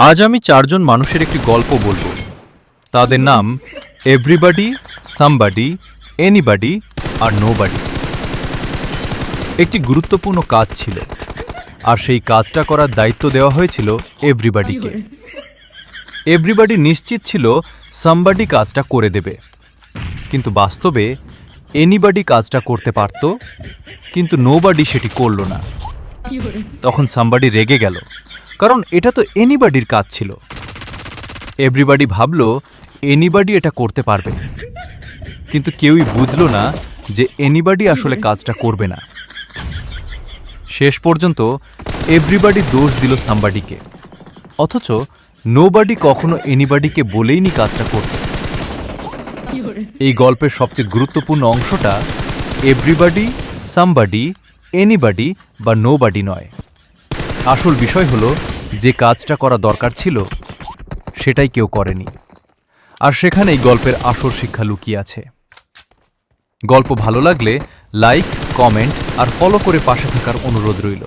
আজ আমি চারজন মানুষের একটি গল্প বলবো। তাদের নাম এভরিবডি, সামবডি, এনিবডি আর নোবডি। একটি গুরুত্বপূর্ণ কাজ ছিল, আর সেই কাজটা করার দায়িত্ব দেওয়া হয়েছিল এভরিবডিকে। এভরিবডি নিশ্চিত ছিল সামবডি কাজটা করে দেবে, কিন্তু বাস্তবে এনিবডি কাজটা করতে পারত, কিন্তু নোবডি সেটি করল না। তখন সামবডি রেগে গেল, কারণ এটা তো এনিবডির কাজ ছিল। এভরিবডি ভাবল এনিবডি এটা করতে পারবে, কিন্তু কেউই বুঝল না যে এনিবডি আসলে কাজটা করবে না। শেষ পর্যন্ত এভরিবডি দোষ দিল সামবডিকে, অথচ নোবডি কখনো এনিবডিকে বলেইনি কাজটা করতে। এই গল্পের সবচেয়ে গুরুত্বপূর্ণ অংশটা এভরিবডি, সামবডি, এনিবডি বা নোবডি নয়। আসল বিষয় হলো, যে কাজটা করা দরকার ছিল সেটাই কেউ করেনি। আর সেখানেই গল্পের আসল শিক্ষা লুকিয়ে আছে। গল্প ভালো লাগলে লাইক, কমেন্ট আর ফলো করে পাশে থাকার অনুরোধ রইল।